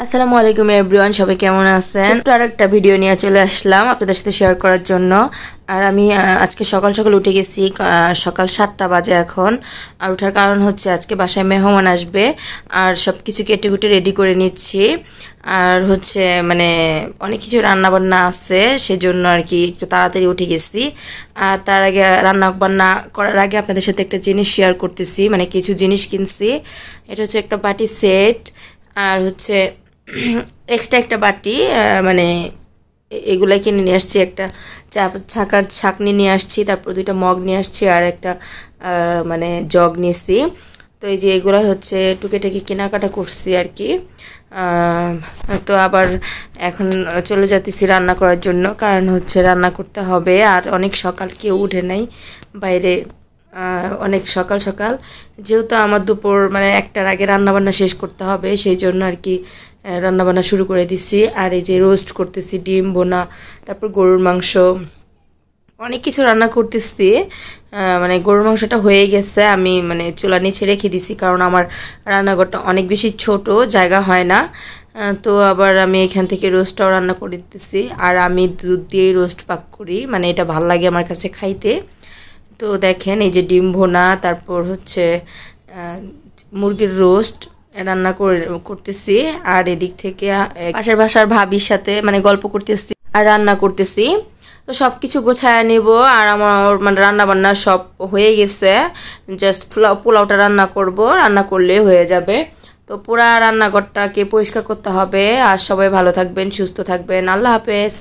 আসসালামু আলাইকুম এভরিওয়ান, সবাই কেমন আছেন? ছোট্ট আরেকটা ভিডিও নিয়ে চলে আসলাম আপনাদের সাথে শেয়ার করার জন্য। আর আমি আজকে সকাল সকাল উঠে গেছি, সকাল 7টা বাজে এখন। আর ওঠার কারণ হচ্ছে আজকে বাসায় মেহমান আসবে, আর সব কিছু কেটে কুটে রেডি করে নিচ্ছি। আর হচ্ছে মানে অনেক কিছু রান্না বান্না আছে, সেজন্য আর কি একটু তাড়াতাড়ি উঠে গেছি। আর তার আগে রান্না বান্না করার আগে আপনাদের সাথে একটা জিনিস শেয়ার করতেছি, মানে কিছু জিনিস কিনছি। এটা হচ্ছে একটা বাটি সেট, আর হচ্ছে এক্সট্রা একটা বাটি, মানে এগুলা কিনে নিয়ে আসছি। একটা ছাকার ছাকনি নিয়ে আসছি, তারপর 2টা মগ নিয়ে আসছি, আর একটা মানে জগ নিয়েছি। তো এই যে এগুলো হচ্ছে টুকিটাকি কেনাকাটা করছি আর কি। তো আবার এখন চলে যাচ্ছি রান্না করার জন্য, কারণ হচ্ছে রান্না করতে হবে। আর অনেক সকাল, কেউ উঠে নাই বাইরে, অনেক সকাল সকাল, যেহেতু আমার দুপুর মানে 1টার আগে রান্নাবান্না শেষ করতে হবে, সেই জন্য আর কি রান্নাবান্না শুরু করে দিছি। আর এই যে রোস্ট করতেছি, ডিম বোনা, তারপর গরুর মাংস, অনেক কিছু রান্না করতেছি। মানে গরুর মাংসটা হয়ে গেছে, আমি মানে চুলা নিচে রেখে দিছি, কারণ আমার রান্নাঘরটা অনেক বেশি ছোট, জায়গা হয় না। তো আবার আমি এখান থেকে রোস্টটাও রান্না করে দিতেছি। আর আমি দুধ দিয়েই রোস্ট পাক করি, মানে এটা ভাল লাগে আমার কাছে খাইতে। তো দেখেন এই যে ডিম ভোনা, তারপর হচ্ছে মুরগির রোস্ট রান্না করতেছি। আর এদিক থেকে পাশের বাসার ভাবির সাথে মানে গল্প করতেছি আর রান্না করতেছি। তো সব কিছু গোছায় নেব। আর আমার মানে রান্না বান্না সব হয়ে গেছে, জাস্ট পোলাওটা রান্না করব, রান্না করলে হয়ে যাবে। তো পুরা রান্নাঘরটাকে পরিষ্কার করতে হবে। আর সবাই ভালো থাকবেন, সুস্থ থাকবেন। আল্লাহ হাফেজ।